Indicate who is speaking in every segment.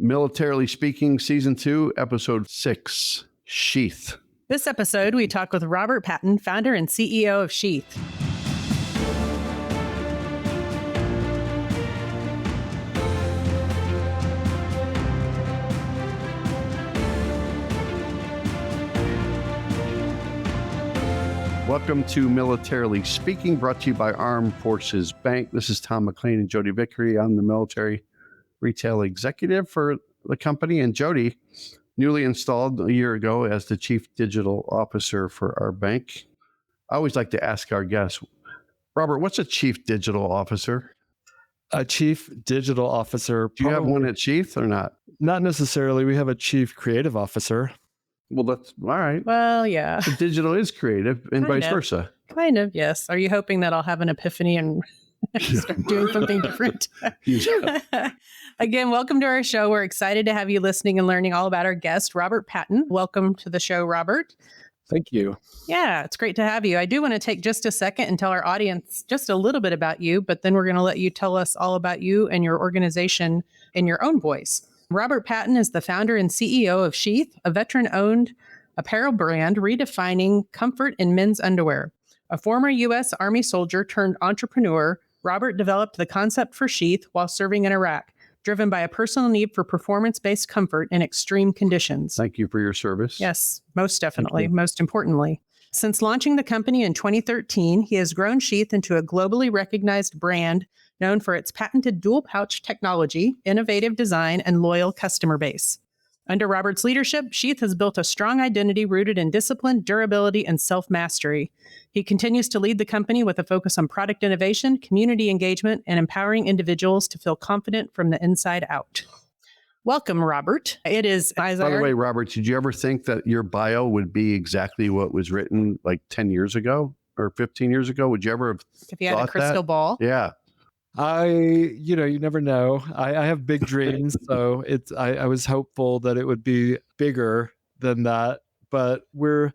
Speaker 1: Militarily Speaking, Season 2, Episode 6, Sheath.
Speaker 2: This episode, we talk with Robert Patton, founder and CEO of Sheath.
Speaker 1: Welcome to Militarily Speaking, brought to you by Armed Forces Bank. This is Tom McLean and Jodi Vickery. I'm the military retail executive for the company, and Jodi, newly installed a year ago as the chief digital officer for our bank. I always like to ask our guests, Robert, what's a chief digital officer?
Speaker 3: A chief digital officer.
Speaker 1: Do you have one at Sheath or not?
Speaker 3: Not necessarily. We have a chief creative officer.
Speaker 1: Well, that's all right.
Speaker 2: Well, yeah.
Speaker 1: So digital is creative and vice versa.
Speaker 2: Kind of, yes. Are you hoping that I'll have an epiphany and start doing something different?
Speaker 1: Yeah.
Speaker 2: Again, welcome to our show. We're excited to have you listening and learning all about our guest, Robert Patton. Welcome to the show, Robert.
Speaker 3: Thank you.
Speaker 2: Yeah, it's great to have you. I do want to take just a second and tell our audience just a little bit about you, but then we're going to let you tell us all about you and your organization in your own voice. Robert Patton is the founder and CEO of Sheath, a veteran-owned apparel brand redefining comfort in men's underwear. A former U.S. Army soldier turned entrepreneur, Robert developed the concept for Sheath while serving in Iraq, driven by a personal need for performance-based comfort in extreme conditions.
Speaker 1: Thank you for your service.
Speaker 2: Yes, most definitely, most importantly. Since launching the company in 2013, he has grown Sheath into a globally recognized brand known for its patented dual pouch technology, innovative design, and loyal customer base. Under Robert's leadership, Sheath has built a strong identity rooted in discipline, durability, and self-mastery. He continues to lead the company with a focus on product innovation, community engagement, and empowering individuals to feel confident from the inside out. Welcome, Robert. It is,
Speaker 1: By the way, Robert, did you ever think that your bio would be exactly what was written like 10 years ago or 15 years ago? Would you ever have
Speaker 2: if you had a crystal ball?
Speaker 1: Yeah.
Speaker 3: You never know. I have big dreams, so I was hopeful that it would be bigger than that, but we're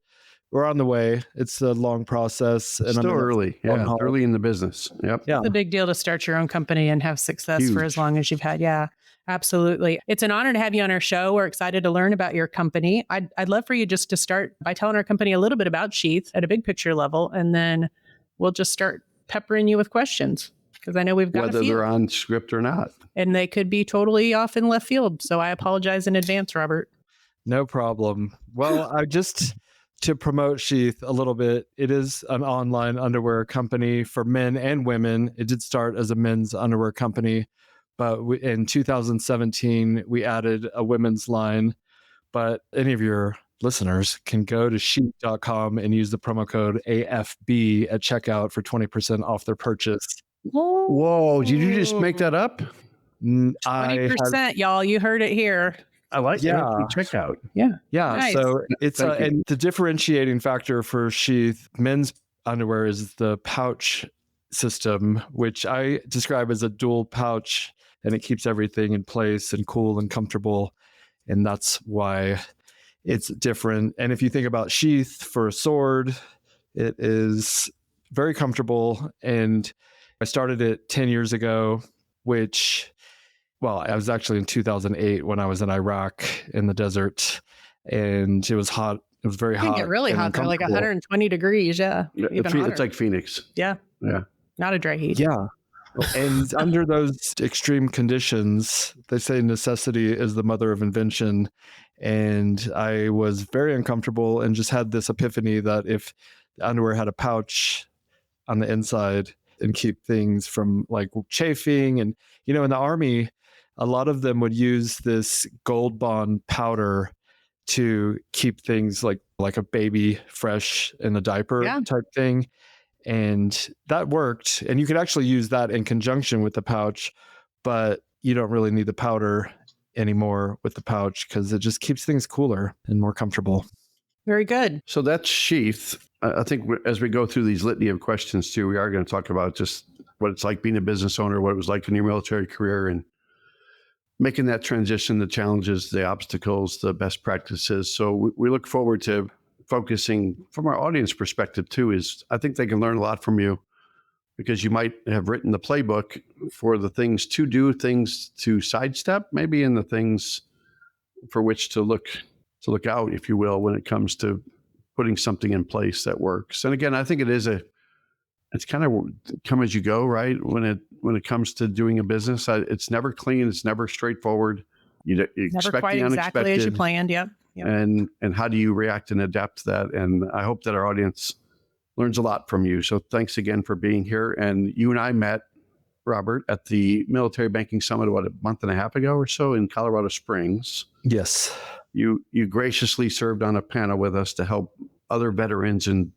Speaker 3: on the way. It's a long process, and
Speaker 1: still early. Yeah, early in the business. Yep.
Speaker 2: Yeah. It's a big deal to start your own company and have success for as long as you've had. Yeah, absolutely. It's an honor to have you on our show. We're excited to learn about your company. I'd love for you just to start by telling our company a little bit about Sheath at a big picture level, and then we'll just start peppering you with questions. Because I know we've got
Speaker 1: whether they're on script or not. And
Speaker 2: they could be totally off in left field. So I apologize in advance, Robert.
Speaker 3: No problem. Well, to promote Sheath a little bit, it is an online underwear company for men and women. It did start as a men's underwear company, but in 2017, we added a women's line. But any of your listeners can go to sheath.com and use the promo code AFB at checkout for 20% off their purchase.
Speaker 1: Whoa, did you just make that up?
Speaker 2: 20%, y'all. You heard it here.
Speaker 1: I like that. Checkout.
Speaker 2: Yeah.
Speaker 3: Nice. So it's and the differentiating factor for Sheath men's underwear is the pouch system, which I describe as a dual pouch, and it keeps everything in place and cool and comfortable. And that's why it's different. And if you think about Sheath for a sword, it is very comfortable. And I started it 10 years ago, I was actually in 2008 when I was in Iraq in the desert, and it was hot. It was very hot.
Speaker 2: It can get really hot. They're like 120 degrees. Yeah.
Speaker 1: It's like Phoenix.
Speaker 2: Yeah.
Speaker 1: Yeah.
Speaker 2: Not a dry heat.
Speaker 3: Yeah. And under those extreme conditions, they say necessity is the mother of invention. And I was very uncomfortable and just had this epiphany that if the underwear had a pouch on the inside, and keep things from like chafing. And, in the Army, a lot of them would use this Gold Bond powder to keep things like a baby fresh in the diaper type thing. And that worked. And you could actually use that in conjunction with the pouch, but you don't really need the powder anymore with the pouch because it just keeps things cooler and more comfortable.
Speaker 2: Very good.
Speaker 1: So that's Sheath. I think as we go through these litany of questions too, we are going to talk about just what it's like being a business owner, what it was like in your military career, and making that transition, the challenges, the obstacles, the best practices. So we look forward to focusing from our audience perspective too, is I think they can learn a lot from you because you might have written the playbook for the things to do, things to sidestep, maybe, and the things for which to look out, if you will, when it comes to putting something in place that works. And again, I think it's kind of come as you go, right? When it comes to doing a business, it's never clean, it's never straightforward. You
Speaker 2: Never
Speaker 1: expect
Speaker 2: quite
Speaker 1: the unexpected,
Speaker 2: exactly as you planned. Yep.
Speaker 1: and how do you react and adapt to that? And I hope that our audience learns a lot from you. So thanks again for being here. And you and I met, Robert, at the Military Banking Summit, a month and a half ago or so in Colorado Springs.
Speaker 3: Yes.
Speaker 1: You graciously served on a panel with us to help other veterans and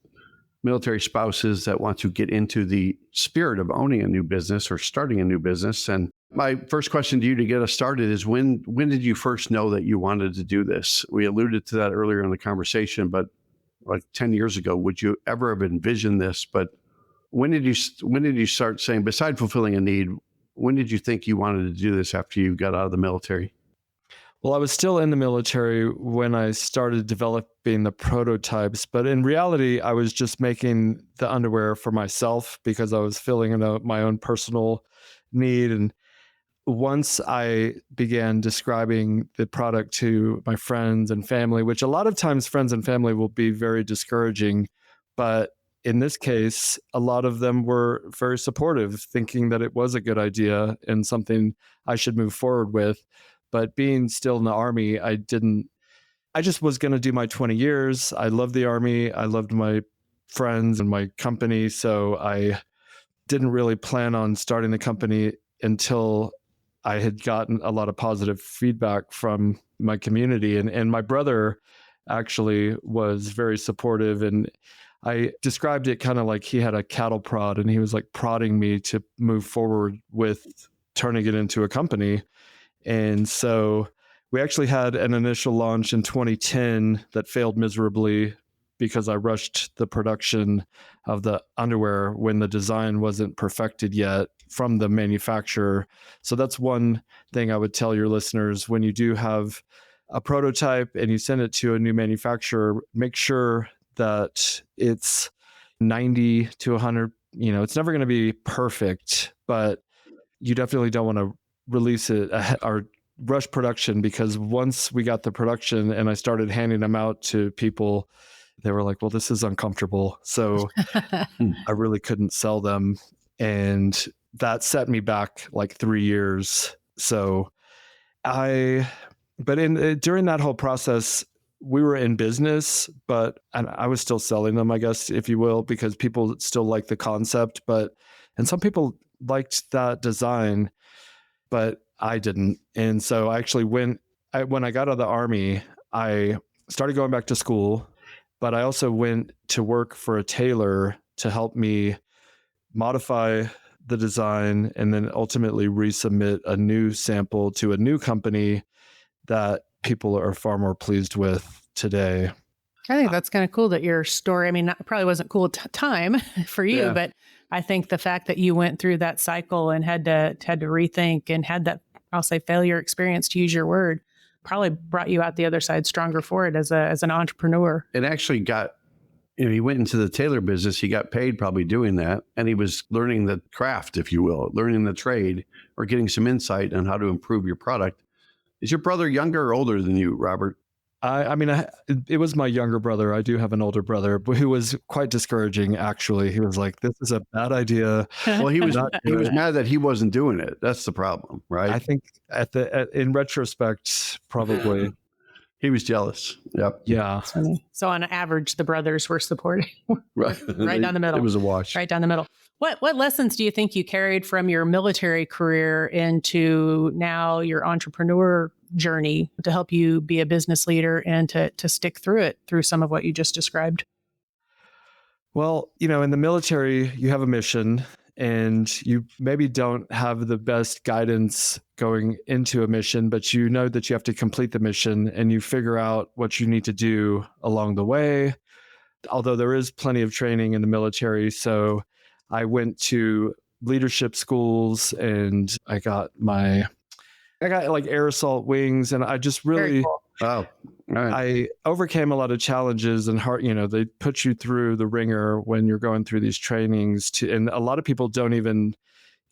Speaker 1: military spouses that want to get into the spirit of owning a new business or starting a new business. And my first question to you to get us started is when did you first know that you wanted to do this? We alluded to that earlier in the conversation, but like 10 years ago, would you ever have envisioned this? But when did you start saying, beside fulfilling a need, when did you think you wanted to do this after you got out of the military?
Speaker 3: Well, I was still in the military when I started developing the prototypes, but in reality, I was just making the underwear for myself because I was filling my own personal need. And once I began describing the product to my friends and family, which a lot of times friends and family will be very discouraging, but in this case, a lot of them were very supportive, thinking that it was a good idea and something I should move forward with. But being still in the Army, I just was going to do my 20 years. I loved the Army. I loved my friends and my company. So I didn't really plan on starting the company until I had gotten a lot of positive feedback from my community. And my brother actually was very supportive. And I described it kind of like he had a cattle prod and he was like prodding me to move forward with turning it into a company. And so we actually had an initial launch in 2010 that failed miserably because I rushed the production of the underwear when the design wasn't perfected yet from the manufacturer. So that's one thing I would tell your listeners. When you do have a prototype and you send it to a new manufacturer, make sure that it's 90 to 100. It's never going to be perfect, but you definitely don't want to release it or rush production, because once we got the production and I started handing them out to people, they were like, well, this is uncomfortable. So I really couldn't sell them. And that set me back like 3 years. So during that whole process, we were in business, and I was still selling them, I guess, if you will, because people still like the concept, and some people liked that design, but I didn't. And so I actually when I got out of the Army, I started going back to school, but I also went to work for a tailor to help me modify the design and then ultimately resubmit a new sample to a new company that people are far more pleased with today.
Speaker 2: I think that's kind of cool that your story, it probably wasn't cool time for you, but I think the fact that you went through that cycle and had to rethink and had that, I'll say, failure experience, to use your word, probably brought you out the other side stronger for it as an entrepreneur.
Speaker 1: It actually he went into the tailor business. He got paid probably doing that. And he was learning the craft, if you will, learning the trade or getting some insight on how to improve your product. Is your brother younger or older than you, Robert?
Speaker 3: It was my younger brother. I do have an older brother, but who was quite discouraging, actually. He was like, this is a bad idea.
Speaker 1: Well, he was mad that he wasn't doing it. That's the problem, right?
Speaker 3: I think in retrospect, probably.
Speaker 1: He was jealous. Yep.
Speaker 3: Yeah.
Speaker 2: So on average, the brothers were supporting.
Speaker 1: Right.
Speaker 2: Right down the middle.
Speaker 1: It was a wash.
Speaker 2: Right down the middle. What lessons do you think you carried from your military career into now your entrepreneur journey to help you be a business leader and to stick through some of what you just described?
Speaker 3: Well, in the military, you have a mission and you maybe don't have the best guidance going into a mission, but you know that you have to complete the mission and you figure out what you need to do along the way. Although there is plenty of training in the military. So I went to leadership schools and I got like air assault wings, and I just really,
Speaker 1: Oh, right.
Speaker 3: I overcame a lot of challenges and they put you through the ringer when you're going through these trainings and a lot of people don't even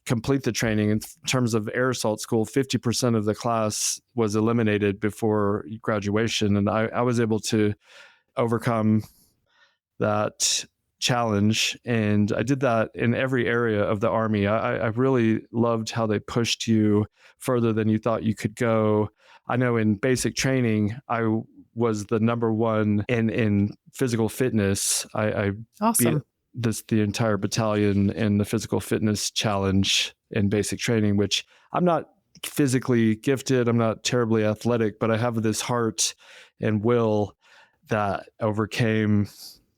Speaker 3: complete the training. In terms of air assault school, 50% of the class was eliminated before graduation. And I was able to overcome that challenge. And I did that in every area of the Army. I really loved how they pushed you further than you thought you could go. I know in basic training, I was the number one in physical fitness. I
Speaker 2: Awesome.
Speaker 3: beat the entire battalion in the physical fitness challenge in basic training, which I'm not physically gifted. I'm not terribly athletic, but I have this heart and will that overcame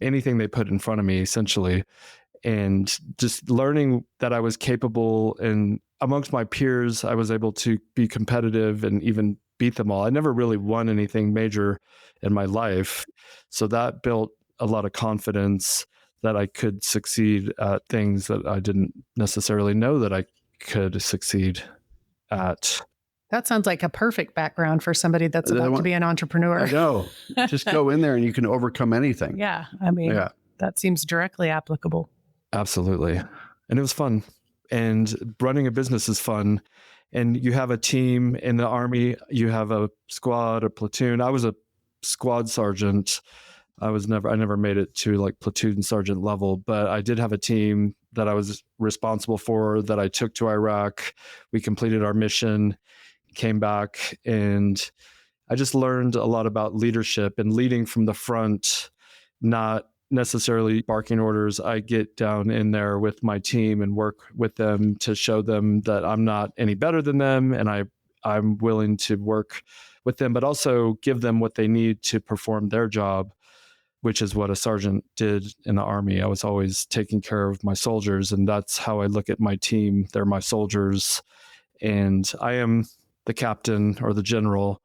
Speaker 3: anything they put in front of me, essentially. And just learning that I was capable, and amongst my peers, I was able to be competitive and even beat them all. I never really won anything major in my life. So that built a lot of confidence that I could succeed at things that I didn't necessarily know that I could succeed at.
Speaker 2: That sounds like a perfect background for somebody that's about to be an entrepreneur.
Speaker 1: I know. Just go in there and you can overcome anything.
Speaker 2: Yeah. I mean, that seems directly applicable.
Speaker 3: Absolutely. And it was fun. And running a business is fun. And you have a team in the Army, you have a squad, a platoon. I was a squad sergeant. I never made it to like platoon sergeant level, but I did have a team that I was responsible for that I took to Iraq. We completed our mission, came back, and I just learned a lot about leadership and leading from the front, not necessarily barking orders. I get down in there with my team and work with them to show them that I'm not any better than them, and I'm willing to work with them, but also give them what they need to perform their job, which is what a sergeant did in the Army. I was always taking care of my soldiers, and that's how I look at my team. They're my soldiers, and I am the captain or the general,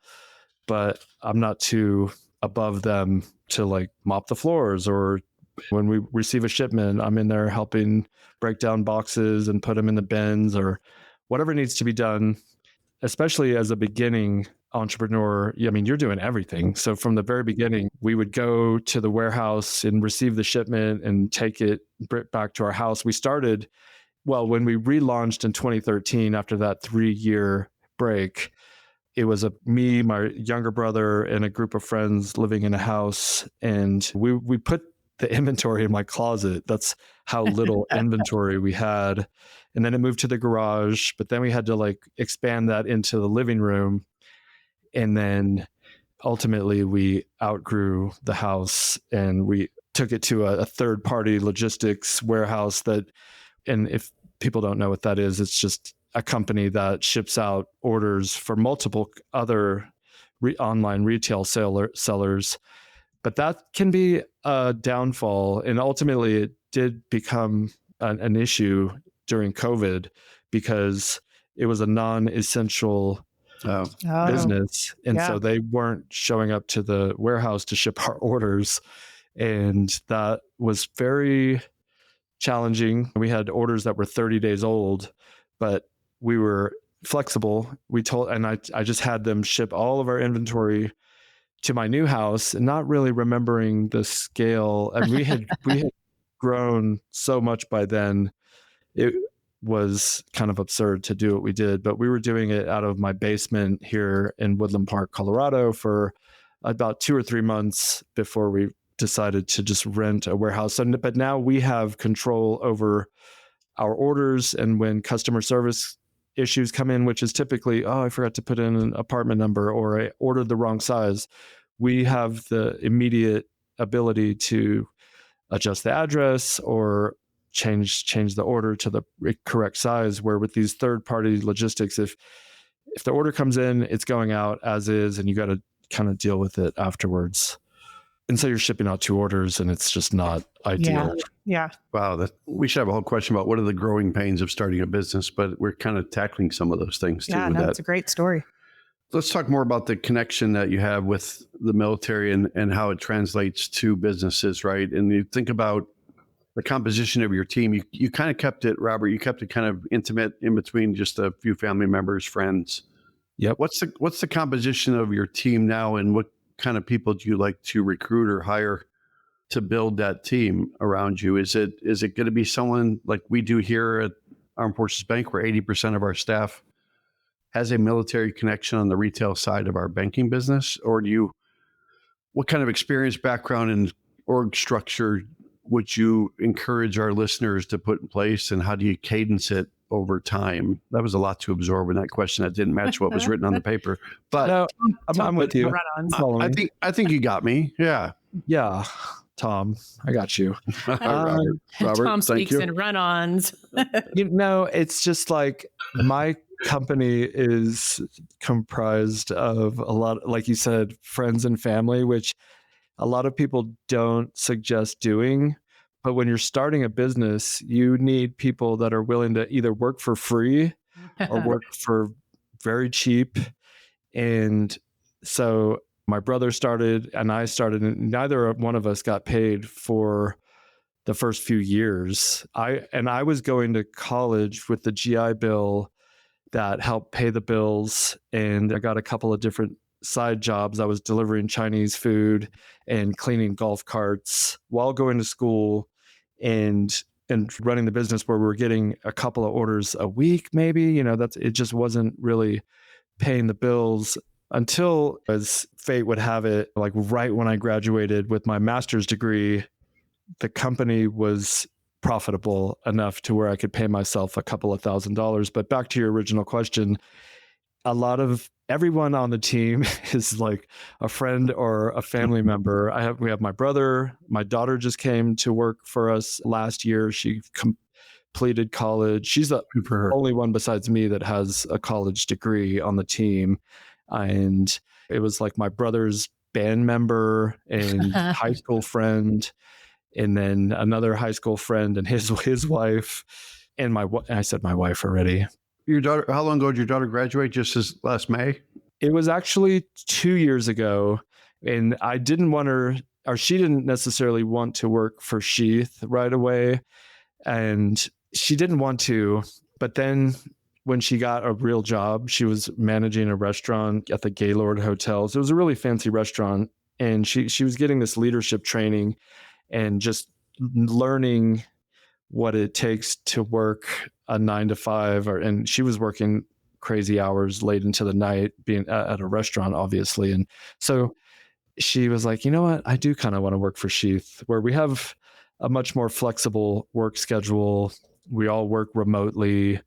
Speaker 3: but I'm not too above them to like mop the floors, or when we receive a shipment, I'm in there helping break down boxes and put them in the bins or whatever needs to be done. Especially as a beginning entrepreneur, I mean, you're doing everything. So from the very beginning, we would go to the warehouse and receive the shipment and take it back to our house. We started, when we relaunched in 2013, after that 3-year break, it was me, my younger brother, and a group of friends living in a house. And we put the inventory in my closet. That's how little inventory we had. And then it moved to the garage, but then we had to like expand that into the living room. And then ultimately we outgrew the house and we took it to a third-party logistics warehouse and if people don't know what that is, it's just a company that ships out orders for multiple other online retail sellers. But that can be a downfall. And ultimately it did become an issue during COVID because it was a non-essential business. And so they weren't showing up to the warehouse to ship our orders. And that was very challenging. We had orders that were 30 days old, but we were flexible. I just had them ship all of our inventory to my new house and not really remembering the scale. And we had grown so much by then. It was kind of absurd to do what we did, but we were doing it out of my basement here in Woodland Park, Colorado for about 2 or 3 months before we decided to just rent a warehouse. But now we have control over our orders, and when customer service issues come in, which is typically, I forgot to put in an apartment number or I ordered the wrong size, we have the immediate ability to adjust the address or change the order to the correct size, where with these third-party logistics, if the order comes in, it's going out as is, and you got to kind of deal with it afterwards. And so you're shipping out 2 orders and it's just not ideal.
Speaker 2: Yeah.
Speaker 1: Wow. We should have a whole question about what are the growing pains of starting a business, but we're kind of tackling some of those things too.
Speaker 2: Yeah, that's a great story.
Speaker 1: Let's talk more about the connection that you have with the military and how it translates to businesses, right? And you think about the composition of your team. You kind of kept it, Robert, you kept it kind of intimate in between just a few family members, friends.
Speaker 3: Yep.
Speaker 1: What's the composition of your team now, and what kind of people do you like to recruit or hire to build that team around you? Is it going to be someone like we do here at Armed Forces Bank, where 80% of our staff has a military connection on the retail side of our banking business? Or what kind of experience, background, and org structure would you encourage our listeners to put in place, and how do you cadence it over time? That was a lot to absorb in that question. That didn't match what was written on the paper, but
Speaker 3: No, I'm with you.
Speaker 1: I think you got me. Yeah.
Speaker 3: Yeah, Tom, I got you.
Speaker 1: Robert,
Speaker 2: Tom
Speaker 1: thank
Speaker 2: speaks
Speaker 1: you.
Speaker 2: in run-ons.
Speaker 3: It's just like my company is comprised of a lot, like you said, friends and family, which a lot of people don't suggest doing. But when you're starting a business, you need people that are willing to either work for free or work for very cheap. And so my brother started and I started, and neither one of us got paid for the first few years. I was going to college with the GI Bill that helped pay the bills, and I got a couple of different side jobs. I was delivering Chinese food and cleaning golf carts while going to school, and running the business where we were getting a couple of orders a week, maybe. It just wasn't really paying the bills until, as fate would have it, like right when I graduated with my master's degree, the company was profitable enough to where I could pay myself a couple of $1,000s. But back to your original question, a lot of everyone on the team is like a friend or a family member. We have my brother. My daughter just came to work for us last year. She completed college. She's the only one besides me that has a college degree on the team. And it was like my brother's band member and high school friend, and then another high school friend and his wife, and I said my wife already.
Speaker 1: Your daughter, how long ago did your daughter graduate? Just this last May?
Speaker 3: It was actually 2 years ago, and I didn't want her, or she didn't necessarily want to work for Sheath right away, and she didn't want to. But then when she got a real job, she was managing a restaurant at the Gaylord Hotels. It was a really fancy restaurant, and she was getting this leadership training and just learning what it takes to work a 9 to 5, and she was working crazy hours late into the night, being at a restaurant, obviously. And so she was like, you know what? I do kind of want to work for Sheath, where we have a much more flexible work schedule. We all work remotely,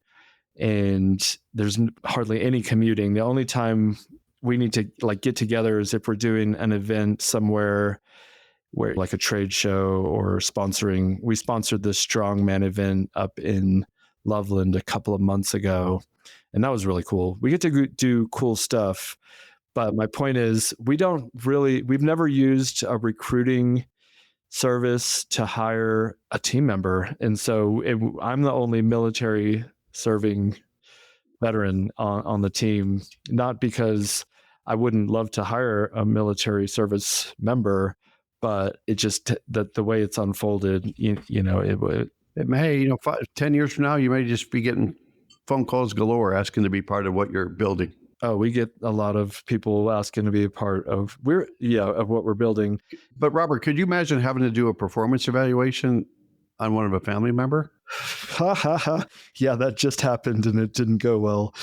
Speaker 3: and there's hardly any commuting. The only time we need to get together is if we're doing an event somewhere, where like a trade show or sponsoring. We sponsored this strongman event up in Loveland a couple of months ago, and that was really cool. We get to do cool stuff. But my point is, we've never used a recruiting service to hire a team member. And so I'm the only military serving veteran on the team, not because I wouldn't love to hire a military service member, but it just the way it's unfolded,
Speaker 1: it may, 10 years from now, you may just be getting phone calls galore asking to be part of what you're building.
Speaker 3: Oh, we get a lot of people asking to be a part of what we're building.
Speaker 1: But Robert, could you imagine having to do a performance evaluation on one of a family member?
Speaker 3: Yeah, that just happened and it didn't go well.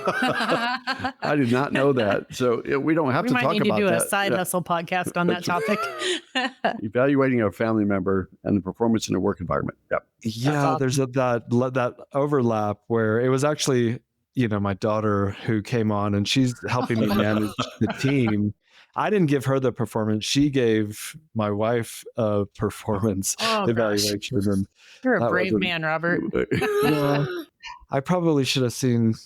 Speaker 1: I did not know that. So we don't have to talk about that.
Speaker 2: We might need to do a side hustle podcast on that topic.
Speaker 1: Evaluating a family member and the performance in a work environment. Yep.
Speaker 3: Yeah, awesome. There's that overlap where it was actually, my daughter who came on, and she's helping me manage the team. I didn't give her the performance. She gave my wife a performance evaluation. And
Speaker 2: you're a brave man, Robert.
Speaker 3: I probably should have prevented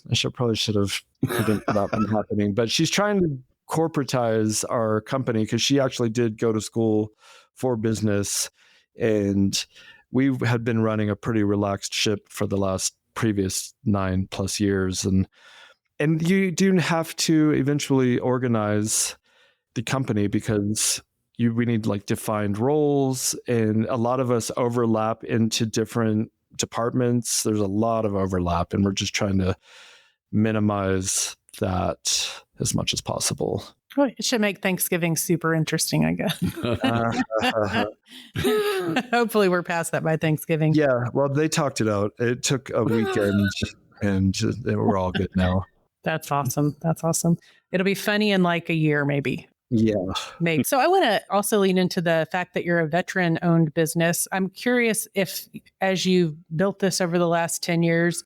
Speaker 3: that from happening. But she's trying to corporatize our company because she actually did go to school for business. And we had been running a pretty relaxed ship for the previous 9+ years. And you do have to eventually organize the company because we need defined roles, and a lot of us overlap into different departments. There's a lot of overlap, and we're just trying to minimize that as much as possible.
Speaker 2: Well, it should make Thanksgiving super interesting, I guess. Hopefully we're past that by Thanksgiving.
Speaker 3: Yeah, well, they talked it out. It took a weekend and we're all good now.
Speaker 2: That's awesome. That's awesome. It'll be funny in like a year, maybe.
Speaker 3: Yeah.
Speaker 2: Maybe. So I want to also lean into the fact that you're a veteran-owned business. I'm curious if, as you've built this over the last 10 years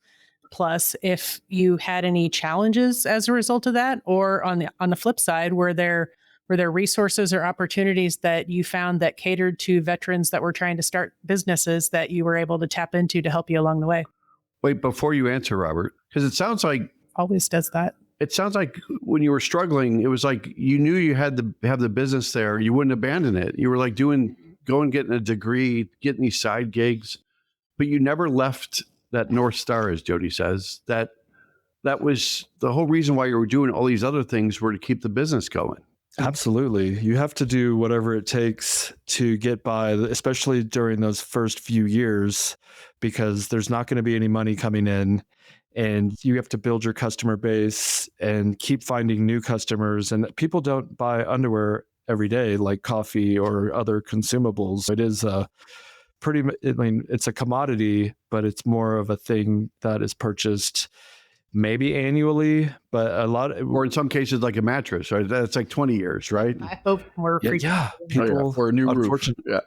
Speaker 2: plus, if you had any challenges as a result of that, or on the flip side, were there resources or opportunities that you found that catered to veterans that were trying to start businesses that you were able to tap into to help you along the way?
Speaker 1: Wait, before you answer, Robert, because it sounds like
Speaker 2: Always does that.
Speaker 1: it sounds like when you were struggling, it was like you knew you had to have the business there. You wouldn't abandon it. You were like going, getting a degree, getting these side gigs, but you never left that North Star, as Jodi says. That was the whole reason why you were doing all these other things, were to keep the business going.
Speaker 3: Absolutely. You have to do whatever it takes to get by, especially during those first few years, because there's not going to be any money coming in. And you have to build your customer base and keep finding new customers. And people don't buy underwear every day like coffee or other consumables. It is it's a commodity, but it's more of a thing that is purchased maybe annually, but a lot,
Speaker 1: or in some cases like a mattress, right? That's like 20 years, right?
Speaker 2: I hope we're
Speaker 3: people
Speaker 1: or a new
Speaker 3: roof.
Speaker 1: Yeah.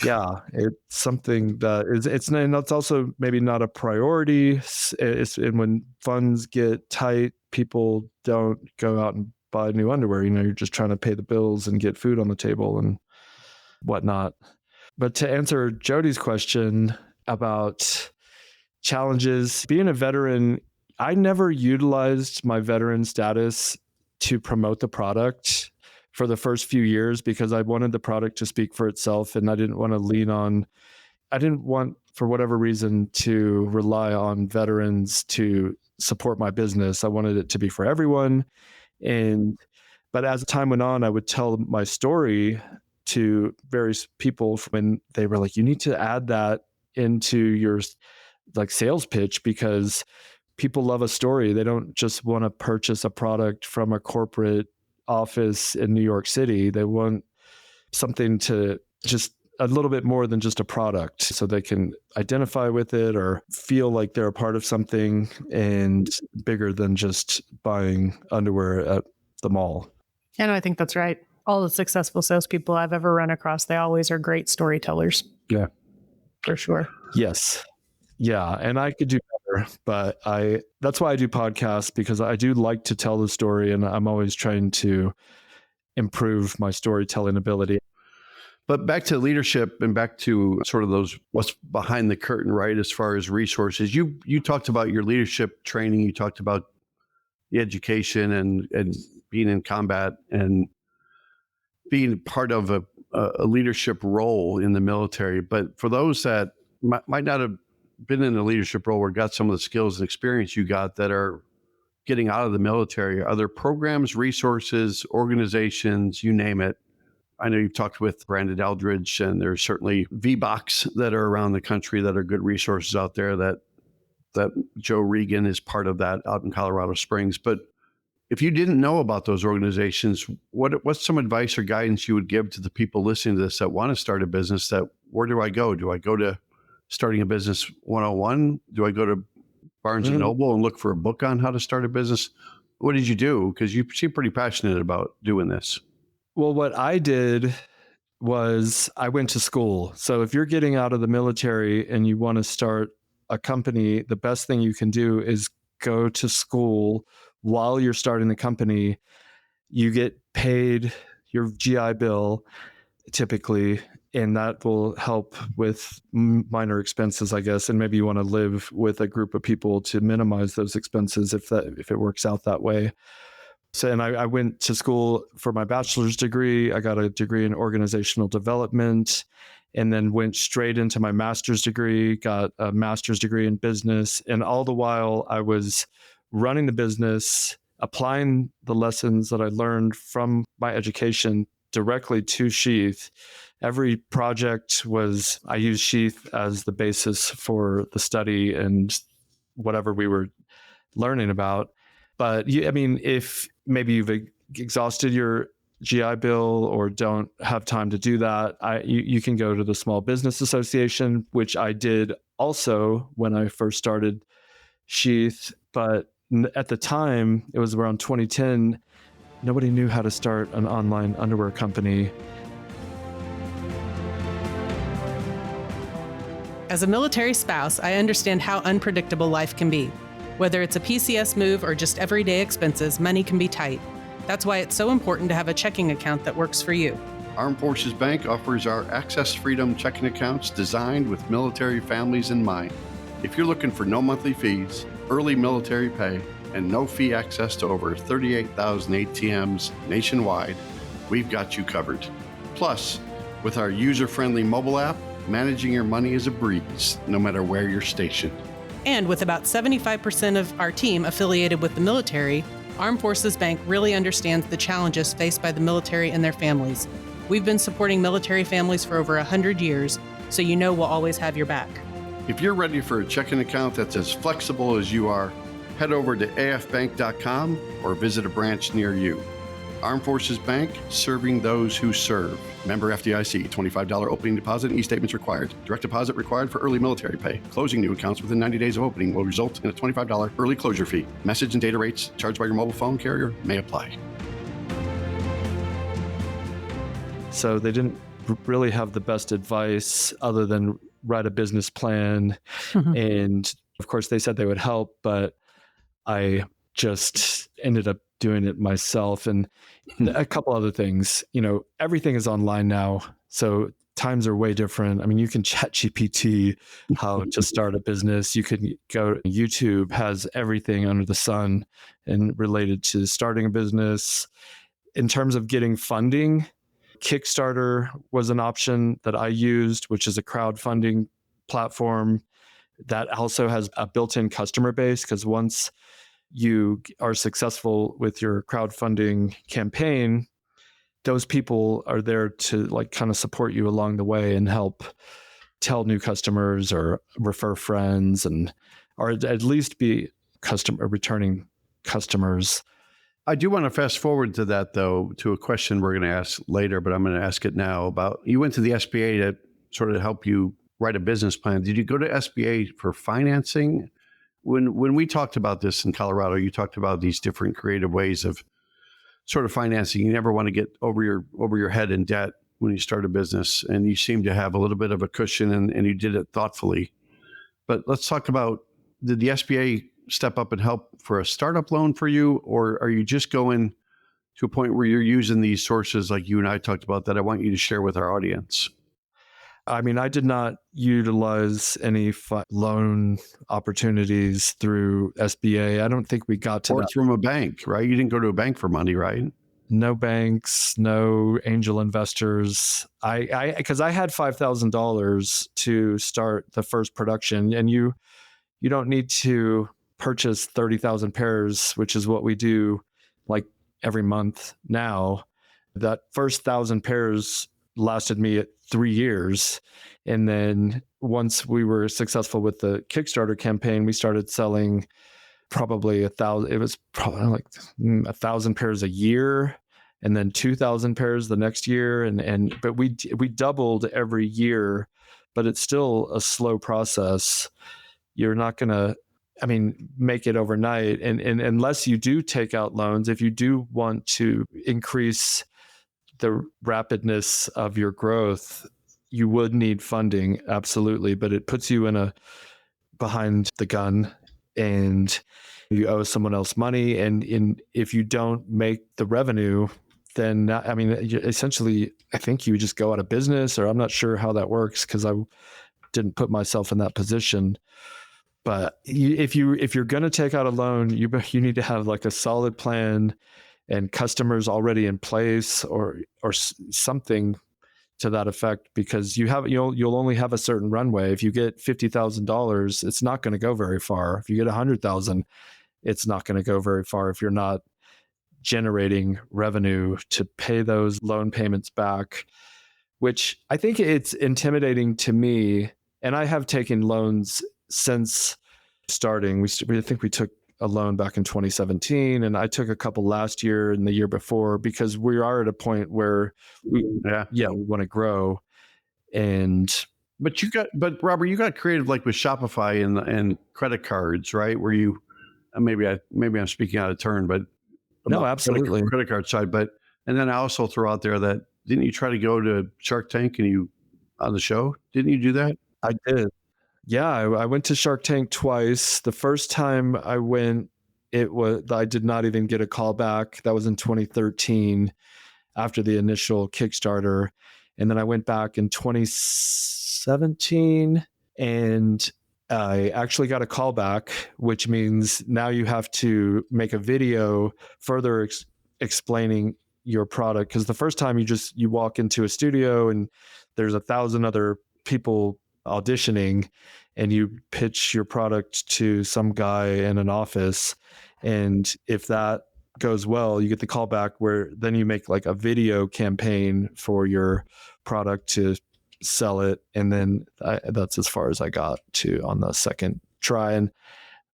Speaker 3: Yeah, it's something that and that's also maybe not a priority. And when funds get tight, people don't go out and buy new underwear. You're just trying to pay the bills and get food on the table and whatnot. But to answer Jodi's question about challenges, being a veteran, I never utilized my veteran status to promote the product for the first few years because I wanted the product to speak for itself, and I didn't want for whatever reason to rely on veterans to support my business. I wanted it to be for everyone. But as time went on, I would tell my story to various people when they were like, you need to add that into your like sales pitch, because people love a story. They don't just want to purchase a product from a corporate office in New York City. They want something to just a little bit more than just a product, so they can identify with it or feel like they're a part of something and bigger than just buying underwear at the mall.
Speaker 2: And I think that's right. All the successful salespeople I've ever run across, they always are great storytellers.
Speaker 1: Yeah,
Speaker 2: for sure.
Speaker 3: Yes. Yeah. And I could do better, but that's why I do podcasts, because I do like to tell the story, and I'm always trying to improve my storytelling ability.
Speaker 1: But back to leadership and back to sort of those, what's behind the curtain, right? As far as resources, you talked about your leadership training. You talked about the education and being in combat and being part of a leadership role in the military. But for those that might not have been in a leadership role or got some of the skills and experience you got that are getting out of the military, are there programs, resources, organizations, you name it? I know you've talked with Brandon Eldridge, and there's certainly VBOCs that are around the country that are good resources out there that Joe Regan is part of that out in Colorado Springs. But if you didn't know about those organizations, what's some advice or guidance you would give to the people listening to this that want to start a business? That where do I go? Do I go to Starting a Business 101? Do I go to Barnes and Noble and look for a book on how to start a business? What did you do? Because you seem pretty passionate about doing this.
Speaker 3: Well, what I did was I went to school. So if you're getting out of the military and you want to start a company, the best thing you can do is go to school while you're starting the company. You get paid your GI Bill typically, and that will help with minor expenses, I guess. And maybe you want to live with a group of people to minimize those expenses if it works out that way. So, and I went to school for my bachelor's degree. I got a degree in organizational development, and then went straight into my master's degree, got a master's degree in business. And all the while I was running the business, applying the lessons that I learned from my education directly to Sheath. Every project I used Sheath as the basis for the study and whatever we were learning about. But if maybe you've exhausted your GI Bill or don't have time to do that, you can go to the Small Business Association, which I did also when I first started Sheath. But at the time, it was around 2010, nobody knew how to start an online underwear company.
Speaker 2: As a military spouse, I understand how unpredictable life can be. Whether it's a PCS move or just everyday expenses, money can be tight. That's why it's so important to have a checking account that works for you.
Speaker 1: Armed Forces Bank offers our Access Freedom checking accounts designed with military families in mind. If you're looking for no monthly fees, early military pay, and no fee access to over 38,000 ATMs nationwide, we've got you covered. Plus, with our user-friendly mobile app, managing your money is a breeze, no matter where you're stationed.
Speaker 2: And with about 75% of our team affiliated with the military, Armed Forces Bank really understands the challenges faced by the military and their families. We've been supporting military families for over 100 years, so you know we'll always have your back.
Speaker 1: If you're ready for a checking account that's as flexible as you are, head over to afbank.com or visit a branch near you. Armed Forces Bank, serving those who serve. Member FDIC, $25 opening deposit and e-statements required. Direct deposit required for early military pay. Closing new accounts within 90 days of opening will result in a $25 early closure fee. Message and data rates charged by your mobile phone carrier may apply.
Speaker 3: So they didn't really have the best advice other than write a business plan. And of course, they said they would help, but I just ended up doing it myself. And a couple other things, everything is online now. So times are way different. You can chat GPT how to start a business. You can go, YouTube has everything under the sun and related to starting a business. In terms of getting funding, Kickstarter was an option that I used, which is a crowdfunding platform that also has a built-in customer base, because once you are successful with your crowdfunding campaign, those people are there to kind of support you along the way and help tell new customers or refer friends, or at least be returning customers.
Speaker 1: I do want to fast forward to that, though, to a question we're going to ask later, but I'm going to ask it now. About, you went to the SBA to sort of help you write a business plan. Did you go to SBA for financing? When we talked about this in Colorado, you talked about these different creative ways of sort of financing. You never want to get over your head in debt when you start a business, and you seem to have a little bit of a cushion, and you did it thoughtfully. But let's talk about, did the SBA step up and help for a startup loan for you, or are you just going to a point where you're using these sources like you and I talked about that I want you to share with our audience?
Speaker 3: I did not utilize any loan opportunities through SBA. I don't think we got to
Speaker 1: or
Speaker 3: that.
Speaker 1: From a bank, right? You didn't go to a bank for money, right?
Speaker 3: No banks, no angel investors. Because I had $5,000 to start the first production, and you don't need to purchase 30,000 pairs, which is what we do every month now. That first 1,000 pairs lasted me 3 years. And then once we were successful with the Kickstarter campaign, we started selling probably 1,000. It was probably 1,000 pairs a year, and then 2,000 pairs the next year. But we doubled every year, but it's still a slow process. You're not going to, make it overnight. And unless you do take out loans, if you do want to increase the rapidness of your growth, you would need funding, absolutely. But it puts you behind the gun, and you owe someone else money. And if you don't make the revenue, then essentially, I think you just go out of business, or I'm not sure how that works because I didn't put myself in that position. But if you're going to take out a loan, you need to have a solid plan and customers already in place, or something to that effect, because you'll only have a certain runway. If you get $50,000, it's not going to go very far. If you get 100,000, it's not going to go very far if you're not generating revenue to pay those loan payments back, which I think it's intimidating to me. And I have taken loans since starting. I think we took a loan back in 2017, and I took a couple last year and the year before because we are at a point where we want to grow. And
Speaker 1: but Robert, you got creative like with Shopify and credit cards, right? Where you maybe I'm speaking out of turn, but
Speaker 3: no, absolutely
Speaker 1: credit card side. But and then I also throw out there that didn't you try to go to Shark Tank and you on the show? Didn't you do that?
Speaker 3: I did. Yeah, I went to Shark Tank twice. The first time I went, I did not even get a call back. That was in 2013 after the initial Kickstarter. And then I went back in 2017 and I actually got a call back, which means now you have to make a video further explaining your product. Because the first time you walk into a studio and there's 1,000 other people auditioning and you pitch your product to some guy in an office. And if that goes well, you get the call back where then you make like a video campaign for your product to sell it. And then that's as far as I got to on the second try. And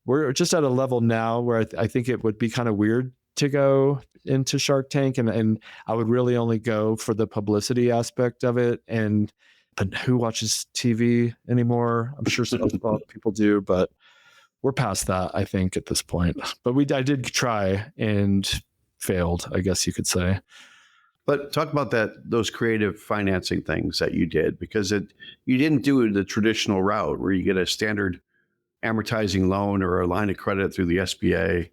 Speaker 3: we're just at a level now where I think it would be kind of weird to go into Shark Tank. And I would really only go for the publicity aspect of it. But who watches TV anymore? I'm sure some people do, but we're past that, I think, at this point. But I did try and failed, I guess you could say.
Speaker 1: But talk about those creative financing things that you did, because you didn't do the traditional route where you get a standard amortizing loan or a line of credit through the SBA.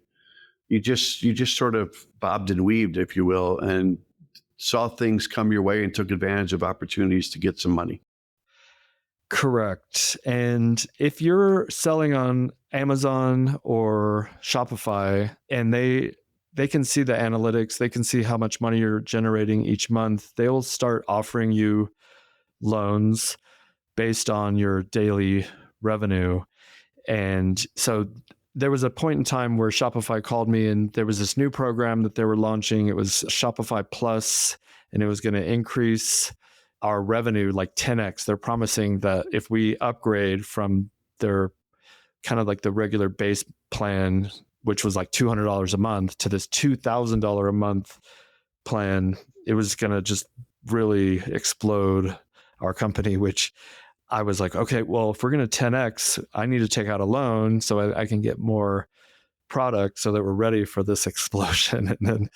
Speaker 1: You just sort of bobbed and weaved, if you will, and saw things come your way and took advantage of opportunities to get some money.
Speaker 3: Correct. And if you're selling on Amazon or Shopify and they can see the analytics, they can see how much money you're generating each month, they will start offering you loans based on your daily revenue. And so there was a point in time where Shopify called me and there was this new program that they were launching. It was Shopify Plus, and it was going to increase our revenue like 10x. They're promising that if we upgrade from their kind of like the regular base plan, which was like $200 a month, to this $2,000 a month plan, it was going to just really explode our company, which I was like, okay, well, if we're going to 10x, I need to take out a loan so I can get more product so that we're ready for this explosion. And then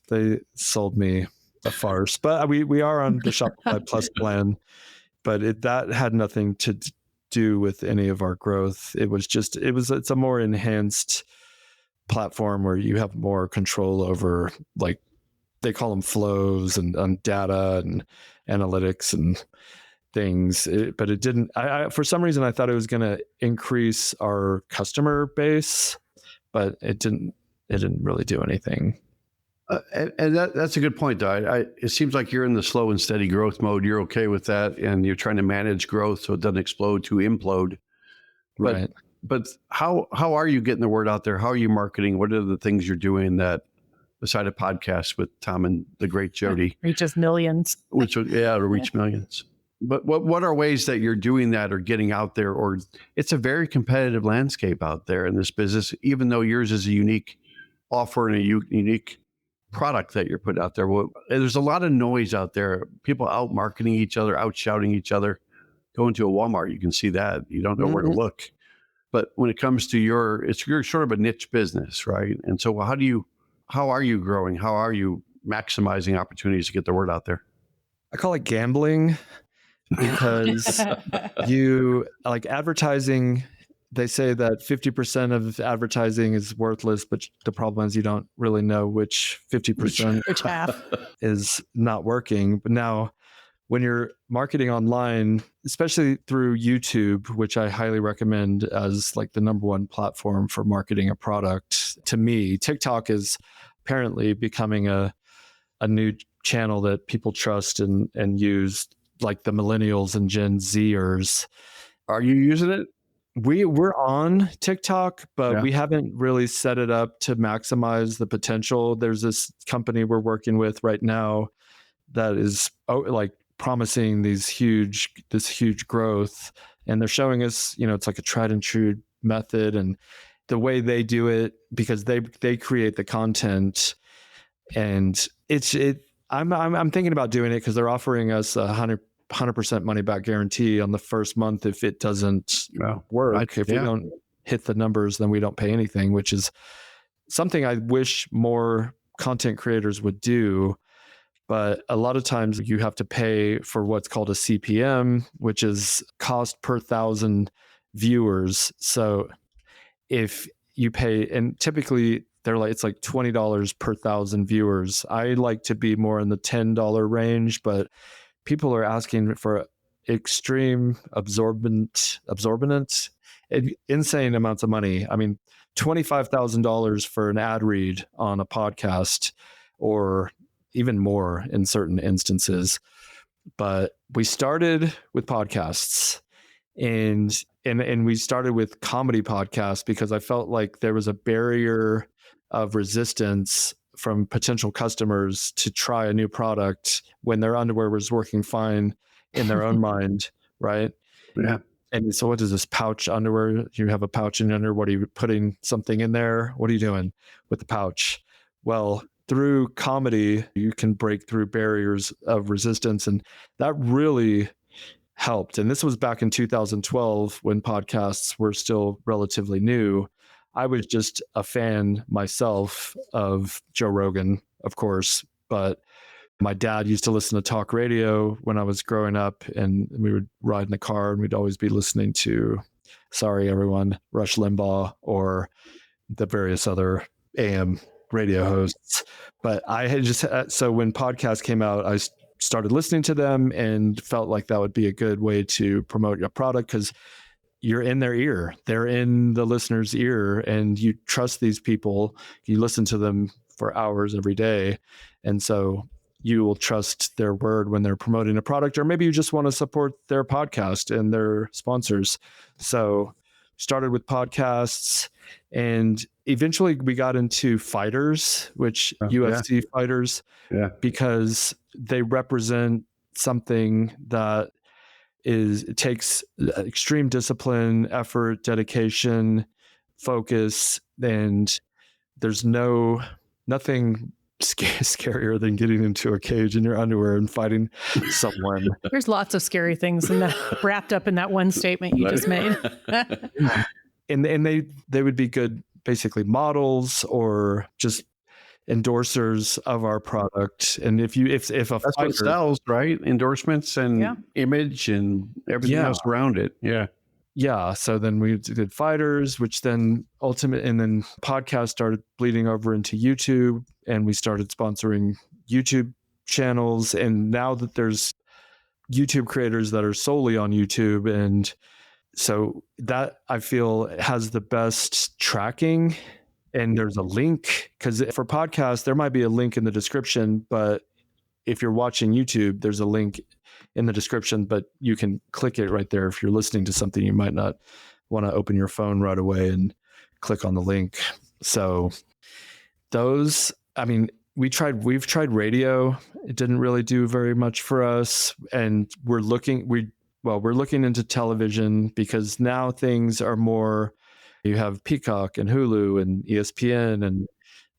Speaker 3: they sold me a farce. But we are on the Shopify Plus plan, but that had nothing to do with any of our growth. It's a more enhanced platform where you have more control over, like, they call them flows and data and analytics and things, but it didn't. I for some reason I thought it was going to increase our customer base, but it didn't. It didn't really do anything.
Speaker 1: And that's a good point, though. It seems like you're in the slow and steady growth mode. You're okay with that, and you're trying to manage growth so it doesn't explode to implode.
Speaker 3: Right.
Speaker 1: But how are you getting the word out there? How are you marketing? What are the things you're doing that, beside a podcast with Tom and the great Jodi,
Speaker 2: reaches millions?
Speaker 1: It'll reach millions. But what are ways that you're doing that or getting out there? Or it's a very competitive landscape out there in this business, even though yours is a unique offer and a unique product that you're putting out there. Well, there's a lot of noise out there. People out marketing each other, out shouting each other. Go into a Walmart, you can see that. You don't know where to look. But when it comes to you're sort of a niche business, right? And so how are you growing? How are you maximizing opportunities to get the word out there?
Speaker 3: I call it gambling. Because you like advertising, they say that 50% of advertising is worthless, but the problem is you don't really know which 50%
Speaker 2: which half
Speaker 3: is not working. But now when you're marketing online, especially through YouTube, which I highly recommend as like the number one platform for marketing a product, to me, TikTok is apparently becoming a new channel that people trust and use, like the millennials and Gen Zers.
Speaker 1: Are you using it?
Speaker 3: We're on TikTok, but we haven't really set it up to maximize the potential. There's this company we're working with right now that is like promising this huge growth, and they're showing us, it's like a tried and true method, and the way they do it, because they create the content, and I'm thinking about doing it because they're offering us 100% money back guarantee on the first month if it doesn't work. If we don't hit the numbers, then we don't pay anything, which is something I wish more content creators would do. But a lot of times you have to pay for what's called a CPM, which is cost per 1,000 viewers. So if you pay, and typically it's like $20 per 1,000 viewers. I like to be more in the $10 range, but people are asking for extreme absorbent, insane amounts of money. I mean, $25,000 for an ad read on a podcast, or even more in certain instances. But we started with podcasts, and we started with comedy podcasts because I felt like there was a barrier of resistance from potential customers to try a new product when their underwear was working fine in their own mind, right?
Speaker 1: Yeah.
Speaker 3: And so what is this pouch underwear? You have a pouch in your underwear. What are you putting something in there? What are you doing with the pouch? Well, through comedy, you can break through barriers of resistance. And that really helped. And this was back in 2012 when podcasts were still relatively new. I was just a fan myself of Joe Rogan, of course, but my dad used to listen to talk radio when I was growing up, and we would ride in the car and we'd always be listening to, sorry everyone, Rush Limbaugh or the various other AM radio hosts. But I had so when podcasts came out, I started listening to them and felt like that would be a good way to promote your product, because you're in their ear. They're in the listener's ear, and you trust these people. You listen to them for hours every day. And so you will trust their word when they're promoting a product, or maybe you just want to support their podcast and their sponsors. So started with podcasts, and eventually we got into fighters, which UFC fighters, because they represent something that it takes extreme discipline, effort, dedication, focus, and there's nothing scarier than getting into a cage in your underwear and fighting someone.
Speaker 2: There's lots of scary things wrapped up in that one statement you just made.
Speaker 3: And they would be good, basically models or just endorsers of our product. And if a
Speaker 1: that's what sells, right? Endorsements and image and everything else around it.
Speaker 3: Yeah. So then we did fighters, which then and then podcasts started bleeding over into YouTube, and we started sponsoring YouTube channels. And now that there's YouTube creators that are solely on YouTube, and so that I feel has the best tracking. And there's a link, because for podcasts, there might be a link in the description, but if you're watching YouTube, there's a link in the description, but you can click it right there. If you're listening to something, you might not want to open your phone right away and click on the link. So we've tried radio. It didn't really do very much for us. And we're looking into television, because now things are more, you have Peacock and Hulu and ESPN and